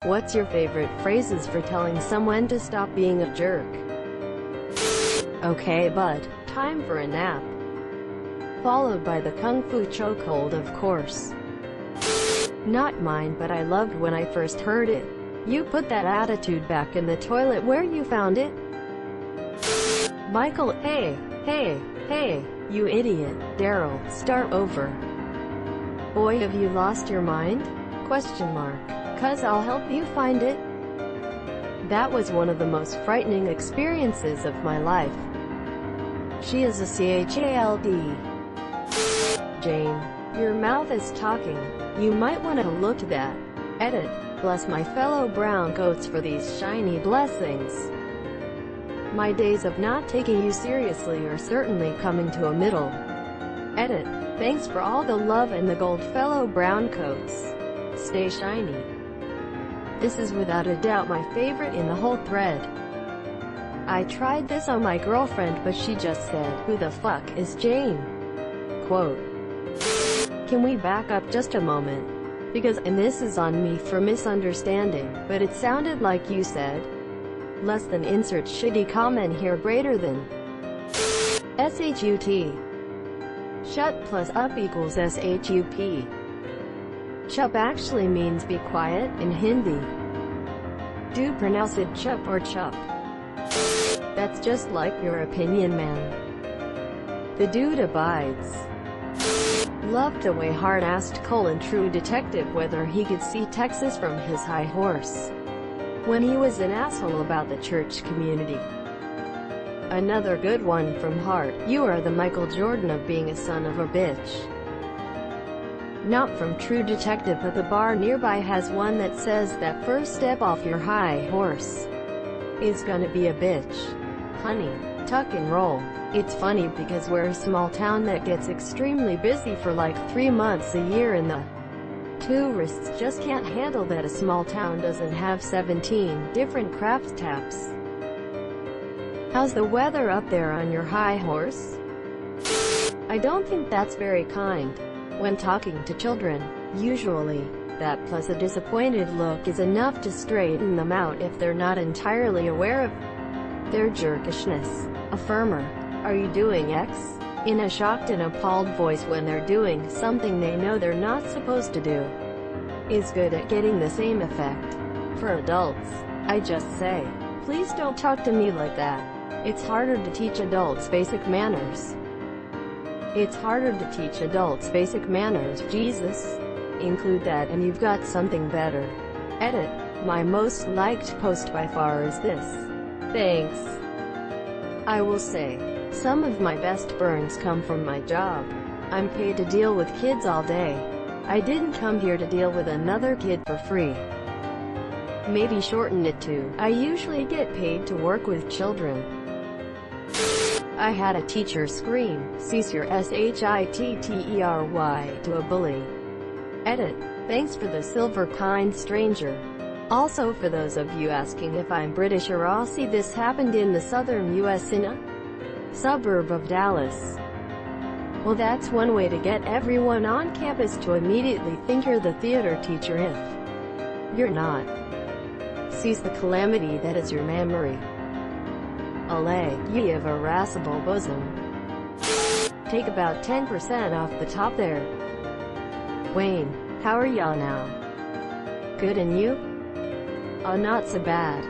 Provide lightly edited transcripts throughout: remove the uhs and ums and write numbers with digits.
What's your favorite phrases for telling someone to stop being a jerk? Okay bud, time for a nap. Followed by the Kung Fu chokehold, of course. Not mine, but I loved when I first heard it. You put that attitude back in the toilet where you found it. Michael, hey, you idiot. Daryl, start over. Boy, have you lost your mind? Question mark. 'Cause I'll help you find it. That was one of the most frightening experiences of my life. She is a CHALD. Jane, your mouth is talking. You might want to look to that. Edit. Bless my fellow brown coats for these shiny blessings. My days of not taking you seriously are certainly coming to a middle. Edit. Thanks for all the love and the gold, fellow brown coats. Stay shiny. This is without a doubt my favorite in the whole thread. I tried this on my girlfriend, but she just said, "Who the fuck is Jane?" Quote. Can we back up just a moment? Because, and this is on me for misunderstanding, but it sounded like you said, less than insert shitty comment here greater than SHUT. Shut plus up equals SHUP. Chup actually means be quiet in Hindi. Do pronounce it chup or chup. That's just like your opinion, man. The dude abides. Loved the way Hart asked True Detective whether he could see Texas from his high horse when he was an asshole about the church community. Another good one from Hart. You are the Michael Jordan of being a son of a bitch. Not from True Detective, but the bar nearby has one that says that first step off your high horse is gonna be a bitch. Honey, tuck and roll. It's funny because we're a small town that gets extremely busy for like 3 months a year, and the tourists just can't handle that a small town doesn't have 17 different craft taps. How's the weather up there on your high horse? I don't think that's very kind when talking to children. Usually, that plus a disappointed look is enough to straighten them out if they're not entirely aware of their jerkishness. Affirmer. Are you doing X? In a shocked and appalled voice when they're doing something they know they're not supposed to do. Is good at getting the same effect. For adults, I just say, please don't talk to me like that. It's harder to teach adults basic manners. It's harder to teach adults basic manners, Jesus. Include that and you've got something better. Edit. My most liked post by far is this. Thanks. I will say, some of my best burns come from my job. I'm paid to deal with kids all day. I didn't come here to deal with another kid for free. Maybe shorten it to, I usually get paid to work with children. I had a teacher scream, "Cease your shittery" to a bully. Edit. Thanks for the silver, kind stranger. Also, for those of you asking if I'm British or Aussie, this happened in the southern US in a suburb of Dallas. Well, that's one way to get everyone on campus to immediately think you're the theater teacher if you're not. Seize the calamity that is your memory. Allay, ye of irascible bosom. Take about 10% off the top there. Wayne, how are ya now? Good, and you? Oh, not so bad.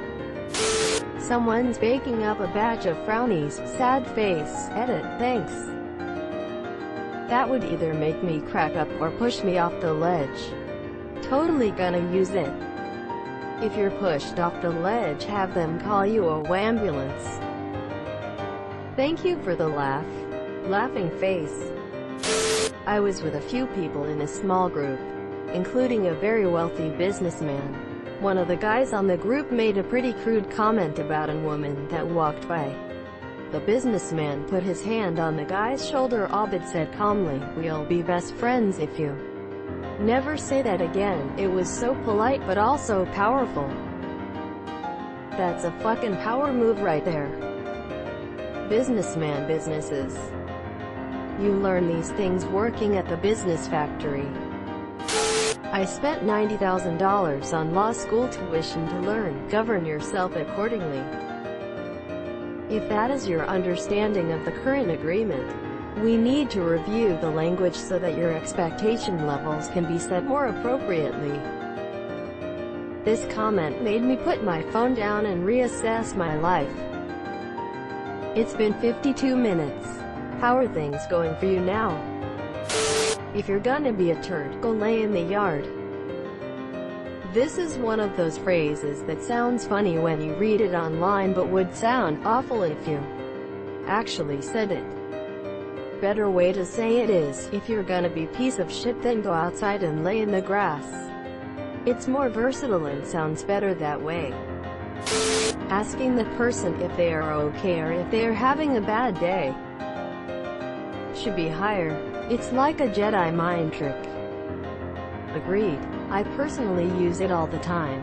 Someone's baking up a batch of frownies, sad face. Edit. Thanks. That would either make me crack up or push me off the ledge. Totally gonna use it. If you're pushed off the ledge, have them call you a wambulance. Thank you for the laugh. Laughing face. I was with a few people in a small group, including a very wealthy businessman. One of the guys on the group made a pretty crude comment about a woman that walked by. The businessman put his hand on the guy's shoulder but said calmly, "We'll be best friends if you never say that again." It was so polite but also powerful. That's a fucking power move right there. Businessman businesses. You learn these things working at the business factory. I spent $90,000 on law school tuition to learn. Govern yourself accordingly. If that is your understanding of the current agreement, we need to review the language so that your expectation levels can be set more appropriately. This comment made me put my phone down and reassess my life. It's been 52 minutes. How are things going for you now? If you're gonna be a turd, go lay in the yard. This is one of those phrases that sounds funny when you read it online but would sound awful if you actually said it. Better way to say it is, if you're gonna be piece of shit, then go outside and lay in the grass. It's more versatile and sounds better that way. Asking the person if they are okay or if they are having a bad day should be higher. It's like a Jedi mind trick. Agreed. I personally use it all the time.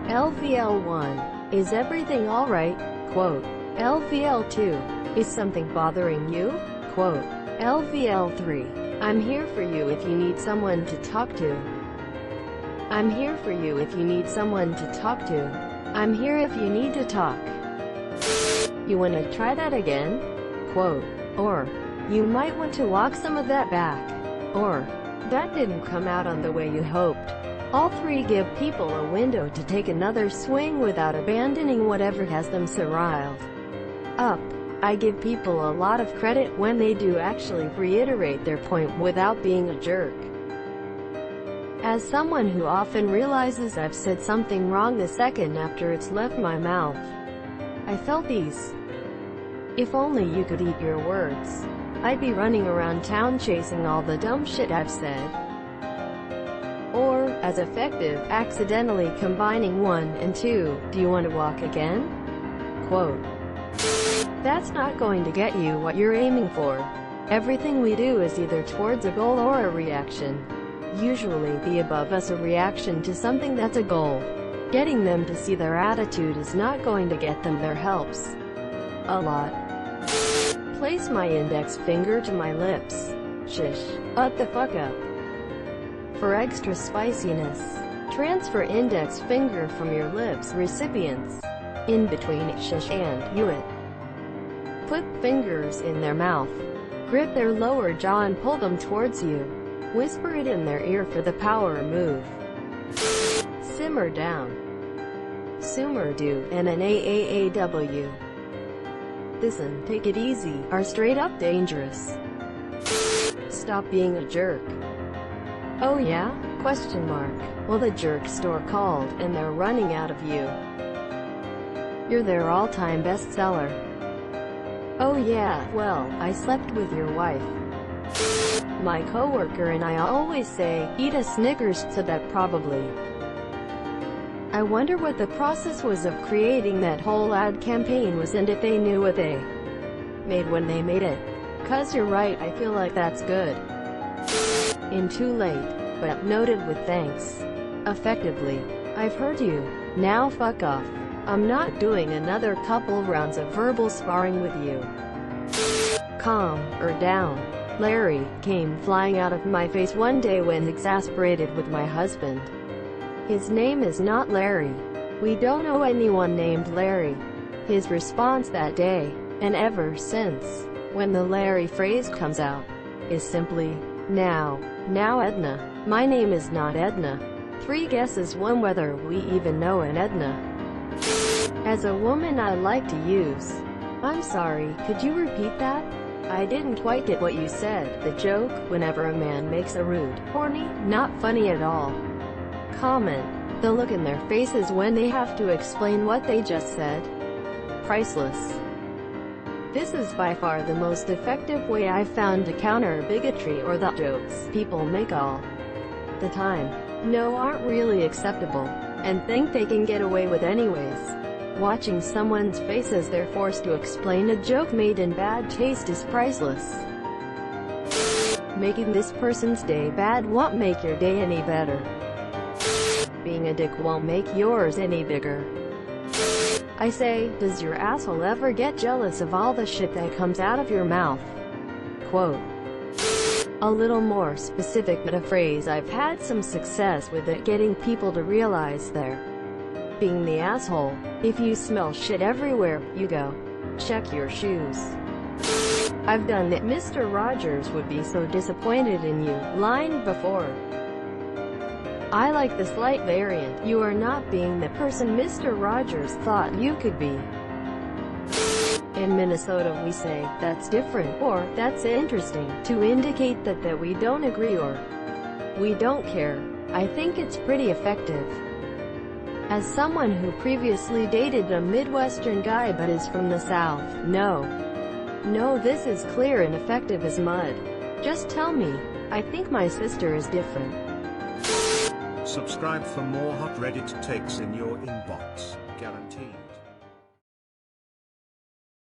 LVL1. Is everything alright? Quote. LVL2. Is something bothering you? Quote. LVL3. I'm here for you if you need someone to talk to. I'm here for you if you need someone to talk to. I'm here if you need to talk. You wanna try that again? Quote. Or, you might want to walk some of that back. Or, that didn't come out on the way you hoped. All three give people a window to take another swing without abandoning whatever has them so riled up. I give people a lot of credit when they do actually reiterate their point without being a jerk. As someone who often realizes I've said something wrong the second after it's left my mouth, I felt these. If only you could eat your words, I'd be running around town chasing all the dumb shit I've said. Or, as effective, accidentally combining 1 and 2, do you want to walk again? Quote. That's not going to get you what you're aiming for. Everything we do is either towards a goal or a reaction. Usually the above is a reaction to something that's a goal. Getting them to see their attitude is not going to get them there helps a lot. Place my index finger to my lips. Shish. Shut the fuck up. For extra spiciness, transfer index finger from your lips recipients in between shish and you it. Put fingers in their mouth. Grip their lower jaw and pull them towards you. Whisper it in their ear for the power move. Simmer down. Sumer do, and an AAAW. Listen, take it easy, are straight up dangerous. Stop being a jerk. Oh yeah? Question mark. Well, the jerk store called, and they're running out of you. You're their all-time bestseller. Oh yeah, well, I slept with your wife. My coworker and I always say, eat a Snickers, so that probably. I wonder what the process was of creating that whole ad campaign was and if they knew what they made when they made it. 'Cause you're right, I feel like that's good. In too late, but noted with thanks. Effectively. I've heard you. Now fuck off. I'm not doing another couple rounds of verbal sparring with you. Calm, or down. Larry came flying out of my face one day when exasperated with my husband. His name is not Larry. We don't know anyone named Larry. His response that day, and ever since, when the Larry phrase comes out, is simply, now Edna. My name is not Edna. 3 guesses, 1 whether we even know an Edna. As a woman I like to use, I'm sorry, could you repeat that? I didn't quite get what you said. The joke, whenever a man makes a rude, horny, not funny at all comment, the look in their faces when they have to explain what they just said. Priceless. This is by far the most effective way I've found to counter bigotry or the jokes people make all the time. No, aren't really acceptable, and think they can get away with anyways. Watching someone's face as they're forced to explain a joke made in bad taste is priceless. Making this person's day bad won't make your day any better. Being a dick won't make yours any bigger. I say, does your asshole ever get jealous of all the shit that comes out of your mouth? Quote. A little more specific, but a phrase I've had some success with at getting people to realize they're being the asshole. If you smell shit everywhere you go, check your shoes. I've done that. Mr. Rogers would be so disappointed in you. Line before. I like the slight variant. You are not being the person Mr. Rogers thought you could be. In Minnesota we say, "That's different," or "That's interesting," to indicate that we don't agree or we don't care. I think it's pretty effective. As someone who previously dated a Midwestern guy but is from the South, no, this is clear and effective as mud. Just tell me, "I think my sister is different." Subscribe for more hot Reddit takes in your inbox.